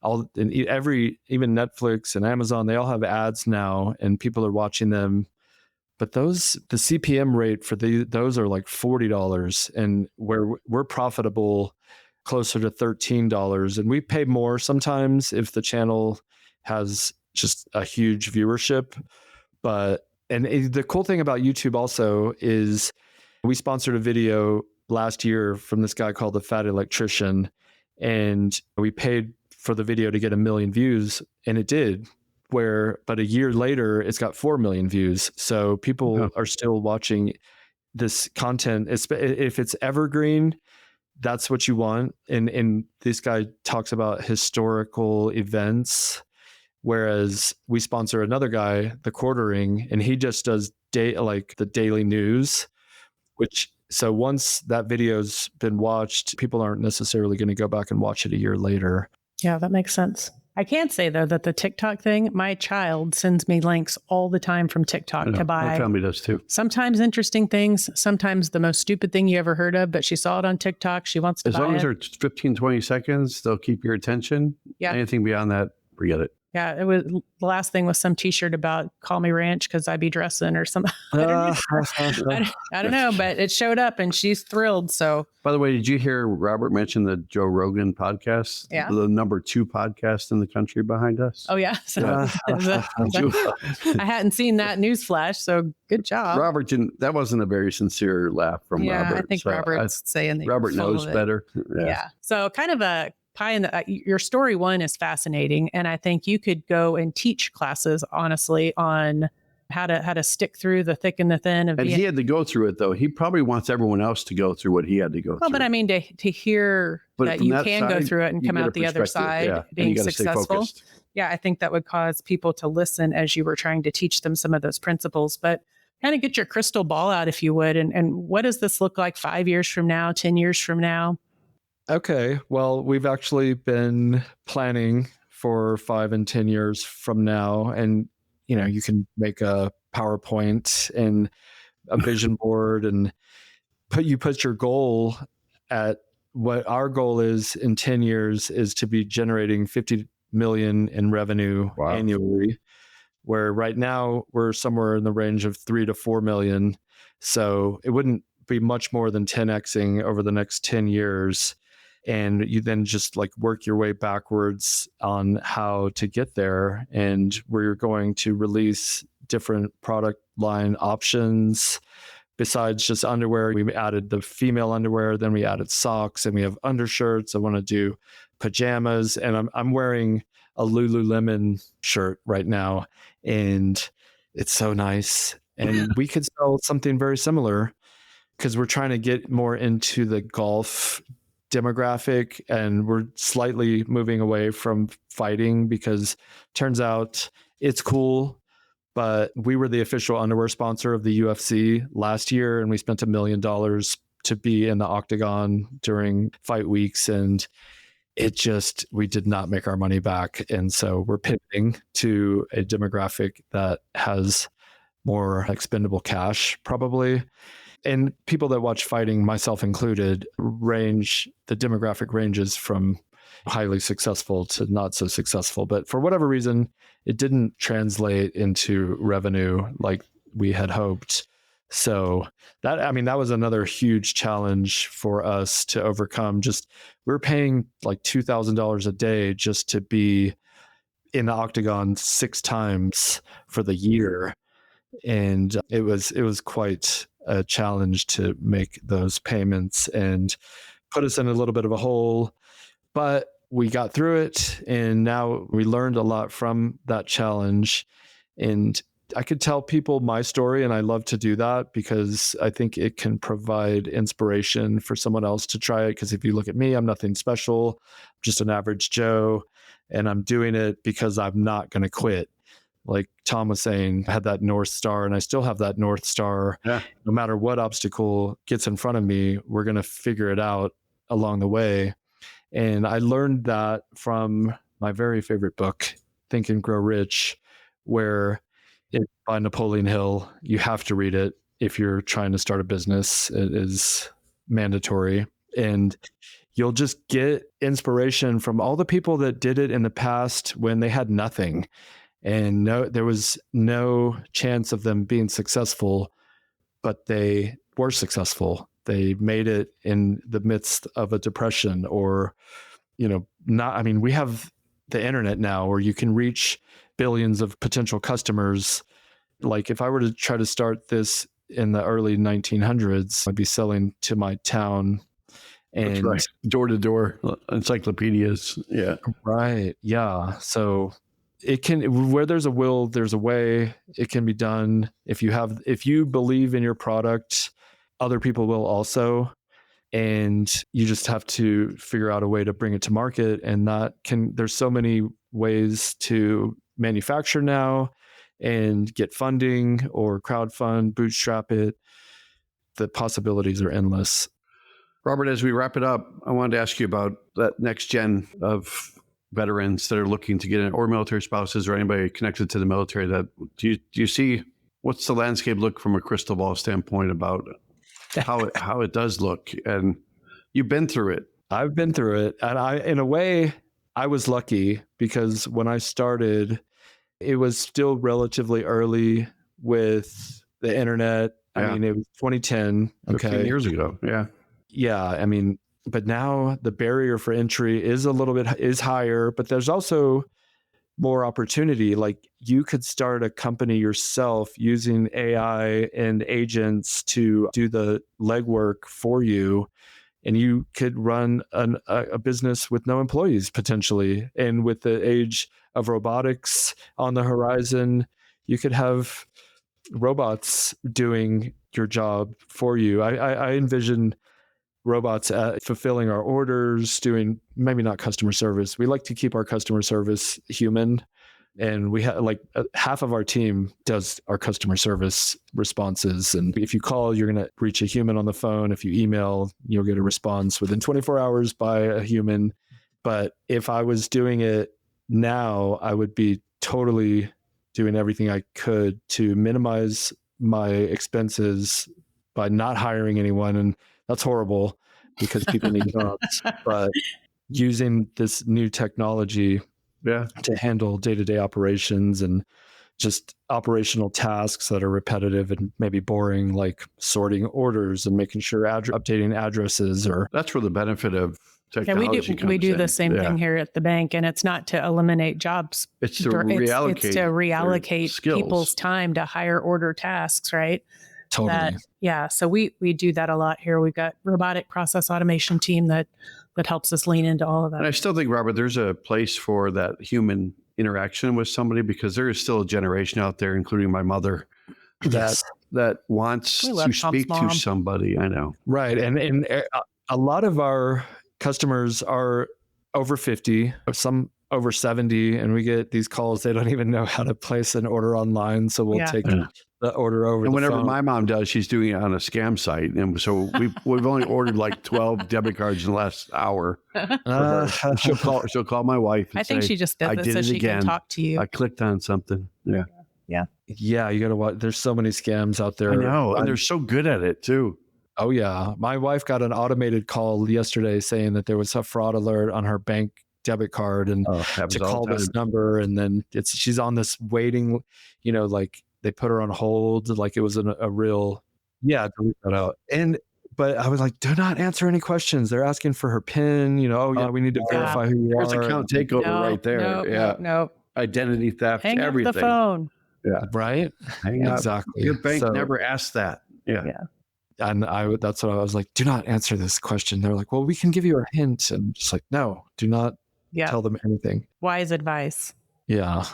Speaker 3: even Netflix and Amazon, they all have ads now, and people are watching them. But the CPM rate for those are like $40, and we're profitable closer to $13, and we pay more sometimes if the channel has just a huge viewership. And the cool thing about YouTube also is we sponsored a video last year from this guy called the Fat Electrician, and we paid for the video to get 1 million views, and it did. But a year later, it's got 4 million views. So people are still watching this content. If it's evergreen, that's what you want. And this guy talks about historical events, whereas we sponsor another guy, The Quartering, and he just does the daily news, so once that video's been watched, people aren't necessarily going to go back and watch it a year later.
Speaker 2: Yeah, that makes sense. I can say, though, that the TikTok thing, my child sends me links all the time from TikTok to buy.
Speaker 1: My family does too.
Speaker 2: Sometimes interesting things, sometimes the most stupid thing you ever heard of, but she saw it on TikTok. She wants to buy it.
Speaker 1: As long as they're 15, 20 seconds, they'll keep your attention.
Speaker 2: Yeah.
Speaker 1: Anything beyond that, forget it.
Speaker 2: Yeah, it was the last thing was some T-shirt about "Call Me Ranch" because I be dressing or something. I don't know, but it showed up and she's thrilled. So,
Speaker 1: by the way, did you hear Robert mention the Joe Rogan podcast?
Speaker 2: Yeah,
Speaker 1: the number 2 podcast in the country behind us.
Speaker 2: Oh yeah, so, I hadn't seen that newsflash. So good job,
Speaker 1: Robert. That wasn't a very sincere laugh from Robert.
Speaker 2: I think so Robert's saying that
Speaker 1: Robert knows better.
Speaker 2: Yeah. So kind of a pie in the your story one is fascinating, and I think you could go and teach classes honestly on how to stick through the thick and the thin of.
Speaker 1: And he had to go through it though. He probably wants everyone else to go through what he had to go through.
Speaker 2: Well, but I mean to hear that you can go through it and come out the other side being successful. Yeah, I think that would cause people to listen as you were trying to teach them some of those principles. But kind of get your crystal ball out, if you would, and what does this look like 5 years from now, 10 years from now?
Speaker 3: Okay, well, we've actually been planning for 5 and 10 years from now. And, you can make a PowerPoint and a vision board and put your goal at what our goal is in 10 years is to be generating 50 million in revenue annually, where right now we're somewhere in the range of 3 to 4 million. So it wouldn't be much more than 10xing over the next 10 years. And you then just work your way backwards on how to get there. And we're going to release different product line options. Besides just underwear, we added the female underwear, then we added socks, and we have undershirts. I want to do pajamas, and I'm wearing a Lululemon shirt right now, and it's so nice. And we could sell something very similar because we're trying to get more into the golf demographic, and we're slightly moving away from fighting because turns out it's cool, but we were the official underwear sponsor of the UFC last year, and we spent $1 million to be in the octagon during fight weeks, and we did not make our money back. And so we're pivoting to a demographic that has more expendable cash probably. And people that watch fighting, myself included, the demographic ranges from highly successful to not so successful. But for whatever reason, it didn't translate into revenue like we had hoped. So that was another huge challenge for us to overcome. We're paying $2,000 a day just to be in the octagon 6 times for the year. And it was quite a challenge to make those payments and put us in a little bit of a hole, but we got through it. And now we learned a lot from that challenge. And I could tell people my story, and I love to do that because I think it can provide inspiration for someone else to try it. Because if you look at me, I'm nothing special, I'm just an average Joe, and I'm doing it because I'm not going to quit. Like Tom was saying, I had that North Star, and I still have that North Star. Yeah. No matter what obstacle gets in front of me, we're going to figure it out along the way. And I learned that from my very favorite book, Think and Grow Rich, where it's by Napoleon Hill. You have to read it if you're trying to start a business. It is mandatory. And you'll just get inspiration from all the people that did it in the past when they had nothing. And there was no chance of them being successful, but they were successful. They made it in the midst of a depression or, we have the internet now where you can reach billions of potential customers. Like if I were to try to start this in the early 1900s, I'd be selling to my town. And
Speaker 1: that's right. Door to door encyclopedias. Yeah.
Speaker 3: Right. Yeah. So where there's a will, there's a way. It can be done. If you believe in your product, other people will also. And you just have to figure out a way to bring it to market. And there's so many ways to manufacture now and get funding or crowdfund, bootstrap it. The possibilities are endless.
Speaker 1: Robert, as we wrap it up, I wanted to ask you about that next gen of veterans that are looking to get in, or military spouses, or anybody connected to the military, that do you see, what's the landscape look from a crystal ball standpoint about how it does look? And you've been through it.
Speaker 3: I've been through it. And in a way, I was lucky because when I started, it was still relatively early with the internet.
Speaker 1: Yeah.
Speaker 3: I mean, it was 2010.
Speaker 1: 15 years ago. Yeah.
Speaker 3: Yeah. I mean, but now the barrier for entry is higher, but there's also more opportunity. Like you could start a company yourself using AI and agents to do the legwork for you. And you could run a business with no employees potentially. And with the age of robotics on the horizon, you could have robots doing your job for you. I envision robots fulfilling our orders, doing maybe not customer service. We like to keep our customer service human. And we have half of our team does our customer service responses. And if you call, you're going to reach a human on the phone. If you email, you'll get a response within 24 hours by a human. But if I was doing it now, I would be totally doing everything I could to minimize my expenses by not hiring anyone. And that's horrible because people need jobs. But using this new technology to handle day-to-day operations and just operational tasks that are repetitive and maybe boring, like sorting orders and making sure updating addresses. Or
Speaker 1: that's where the benefit of technology
Speaker 2: we do the same thing here at the bank, and it's not to eliminate jobs.
Speaker 1: It's to reallocate.
Speaker 2: It's to reallocate
Speaker 1: skills.
Speaker 2: People's time to higher order tasks, right?
Speaker 3: Totally.
Speaker 2: So we do that a lot here. We've got robotic process automation team that helps us lean into all of that.
Speaker 1: And I still think, Robert, there's a place for that human interaction with somebody, because there is still a generation out there, including my mother, that wants to speak to somebody. I know.
Speaker 3: Right. And a lot of our customers are over 50, some over 70, and we get these calls. They don't even know how to place an order online. So we'll take the order over.
Speaker 1: And whenever my mom does, she's doing it on a scam site. And so we've only ordered like 12 debit cards in the last hour. She'll call my wife and
Speaker 2: I think she just does it so she can talk to you.
Speaker 1: I clicked on something.
Speaker 3: Yeah. You got to watch. There's so many scams out there.
Speaker 1: I know. And they're so good at it too.
Speaker 3: Oh yeah. My wife got an automated call yesterday saying that there was a fraud alert on her bank debit card and to call this number. And then she's on this waiting, like they put her on hold. Like it was a real, delete that out. But I was like, do not answer any questions. They're asking for her PIN, we need to verify who you are.
Speaker 1: There's account takeover right there.
Speaker 2: No.
Speaker 1: Identity theft,
Speaker 2: Hang
Speaker 1: everything.
Speaker 2: up the phone.
Speaker 3: Yeah. Right?
Speaker 1: Hang up.
Speaker 3: Exactly.
Speaker 1: Your bank never asked that. Yeah.
Speaker 3: And that's what I was like, do not answer this question. They're like, well, we can give you a hint. And just like, no, do not tell them anything.
Speaker 2: Wise advice.
Speaker 3: Yeah.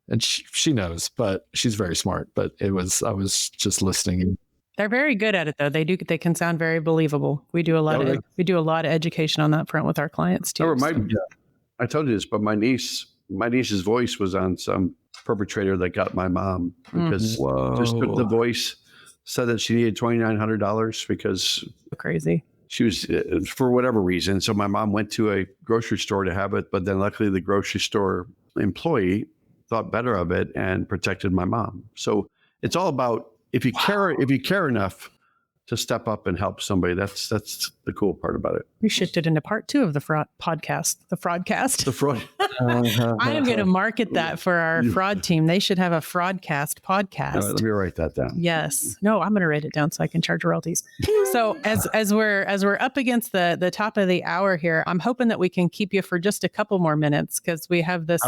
Speaker 3: And she knows, but she's very smart. But I was just listening.
Speaker 2: They're very good at it though. They can sound very believable. We do a lot of education on that front with our clients too.
Speaker 1: I told you this, but my niece's voice was on some perpetrator that got my mom because just took the voice, said that she needed $2,900 because
Speaker 2: crazy.
Speaker 1: She was, for whatever reason. So my mom went to a grocery store to have it, but then luckily the grocery store employee thought better of it and protected my mom. So it's all about if you care enough to step up and help somebody. That's the cool part about it.
Speaker 2: We shifted into part 2 of the fraud podcast, the fraudcast.
Speaker 1: The fraud.
Speaker 2: I am going to market that for our fraud team. They should have a fraudcast podcast.
Speaker 1: Let me write that down.
Speaker 2: Yes. No, I'm going to write it down so I can charge royalties. So as we're up against the top of the hour here, I'm hoping that we can keep you for just a couple more minutes because we have this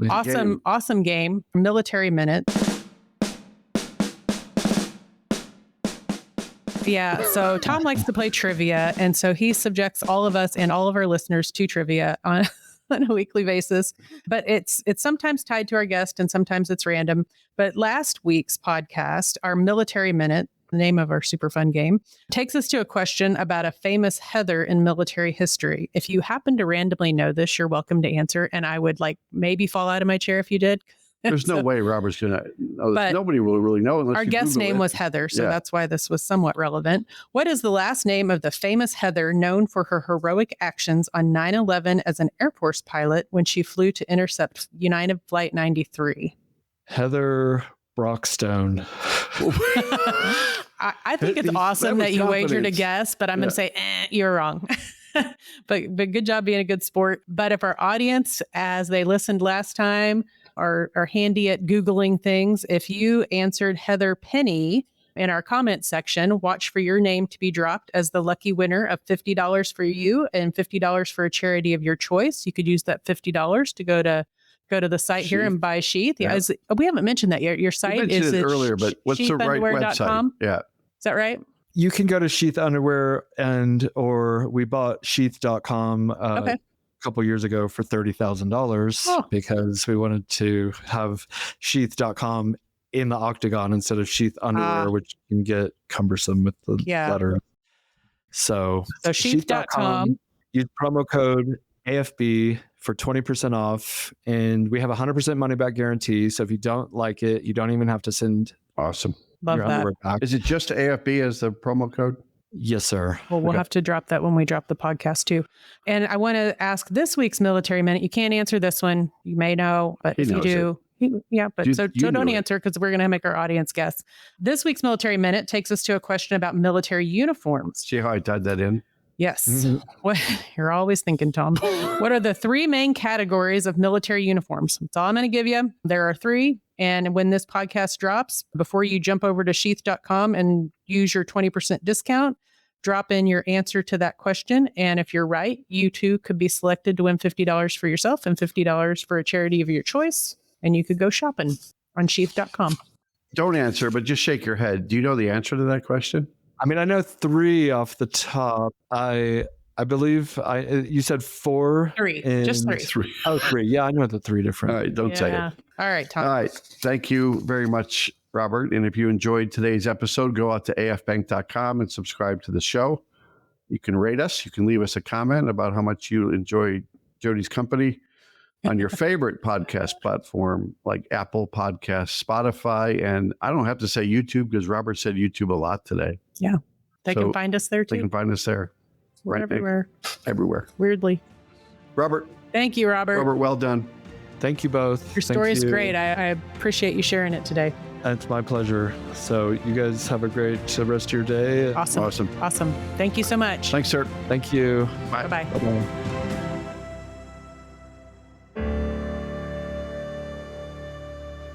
Speaker 2: awesome game, Military Minute. Yeah, so Tom likes to play trivia, and so he subjects all of us and all of our listeners to trivia on a weekly basis. But it's sometimes tied to our guest, and sometimes it's random. But last week's podcast, our Military Minute, the name of our super fun game, takes us to a question about a famous Heather in military history. If you happen to randomly know this, you're welcome to answer, and I would maybe fall out of my chair if you did.
Speaker 1: There's no way Robert's going to know.
Speaker 2: But
Speaker 1: Nobody will really know unless
Speaker 2: our
Speaker 1: you
Speaker 2: guest
Speaker 1: Google
Speaker 2: name
Speaker 1: it.
Speaker 2: was Heather, so
Speaker 1: Yeah.
Speaker 2: that's why this was somewhat relevant. What is the last name of the famous Heather known for her heroic actions on 9/11 as an Air Force pilot when she flew to intercept United Flight 93?
Speaker 3: Heather Brockstone.
Speaker 2: I think it's awesome
Speaker 1: was
Speaker 2: that you wagered a
Speaker 1: confidence.
Speaker 2: guess, but I'm going to say, you're wrong. but good job being a good sport. But if our audience, as they listened last time, are handy at Googling things, if you answered Heather Penny in our comment section, watch for your name to be dropped as the lucky winner of $50 for you and $50 for a charity of your choice. You could use that $50 to go to the site here
Speaker 1: Sheath.
Speaker 2: and buy Sheath.
Speaker 1: Yeah.
Speaker 2: We haven't mentioned that yet. Your
Speaker 1: You
Speaker 2: site
Speaker 1: mentioned it earlier, but what's the right website?
Speaker 2: sheathunderwear.com?
Speaker 1: Yeah.
Speaker 2: Is that right?
Speaker 3: You can go to Sheath Underwear or we bought sheath.com
Speaker 2: Okay.
Speaker 3: a couple years ago for $30,000 because we wanted to have sheath.com in the octagon instead of Sheath Underwear, which can get cumbersome with the letter. So
Speaker 2: sheath.com.
Speaker 3: Use promo code AFB for 20% off. And we have a 100% money back guarantee. So if you don't like it, you don't even have to send
Speaker 1: Awesome.
Speaker 2: Love
Speaker 3: your
Speaker 2: that.
Speaker 3: underwear back.
Speaker 1: Is it just AFB as the promo code?
Speaker 3: Yes, sir.
Speaker 2: Well, we'll have to drop that when we drop the podcast too. And I want to ask this week's Military Minute. You can't answer this one. You may know, but if you do, so don't answer because we're going to make our audience guess. This week's Military Minute takes us to a question about military uniforms.
Speaker 1: See how I tied that in?
Speaker 2: Yes.
Speaker 3: Mm-hmm.
Speaker 2: What you're always thinking, Tom. What are the three main categories of military uniforms? That's all I'm going to give you. There are three. And when this podcast drops, before you jump over to sheath.com and use your 20% discount, drop in your answer to that question. And if you're right, you too could be selected to win $50 for yourself and $50 for a charity of your choice. And you could go shopping on sheath.com.
Speaker 1: Don't answer, but just shake your head. Do you know the answer to that question?
Speaker 3: I mean, I know three off the top. I believe you said four.
Speaker 2: Three. Just three.
Speaker 3: Oh, three. Yeah, I know the three different.
Speaker 1: All right, don't say it.
Speaker 2: All right, Tom.
Speaker 1: All right. Thank you very much, Robert. And if you enjoyed today's episode, go out to afbank.com and subscribe to the show. You can rate us. You can leave us a comment about how much you enjoy Jodi's company on your favorite podcast platform like Apple Podcasts, Spotify, and I don't have to say YouTube because Robert said YouTube a lot today.
Speaker 2: Yeah. They can find us there too.
Speaker 1: They can find us there.
Speaker 2: We're everywhere.
Speaker 1: Everywhere.
Speaker 2: Weirdly.
Speaker 1: Robert.
Speaker 2: Thank you, Robert.
Speaker 1: Robert, well done.
Speaker 3: Thank you both.
Speaker 2: Your story is great. I appreciate you sharing it today.
Speaker 3: It's my pleasure. So you guys have a great rest of your day.
Speaker 2: Awesome. Thank you so much.
Speaker 1: Thanks, sir.
Speaker 3: Thank you.
Speaker 1: Bye.
Speaker 2: Bye-bye.
Speaker 3: Bye-bye.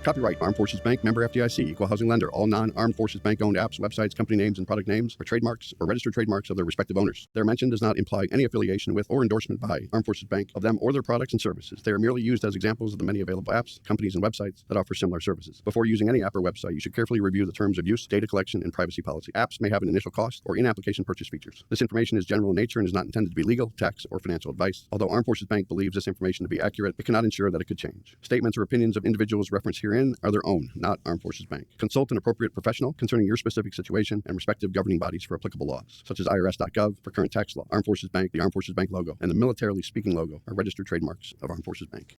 Speaker 4: Copyright Armed Forces Bank, member FDIC, equal housing lender. All non-Armed Forces Bank owned apps, websites, company names, and product names are trademarks or registered trademarks of their respective owners. Their mention does not imply any affiliation with or endorsement by Armed Forces Bank of them or their products and services. They are merely used as examples of the many available apps, companies, and websites that offer similar services. Before using any app or website, you should carefully review the terms of use, data collection, and privacy policy. Apps may have an initial cost or in-application purchase features. This information is general in nature and is not intended to be legal, tax, or financial advice. Although Armed Forces Bank believes this information to be accurate, it cannot ensure that it could change. Statements or opinions of individuals referenced herein are their own, not Armed Forces Bank. Consult an appropriate professional concerning your specific situation and respective governing bodies for applicable laws, such as irs.gov for current tax law. Armed Forces Bank, the Armed Forces Bank logo, and the Militarily Speaking logo are registered trademarks of Armed Forces Bank.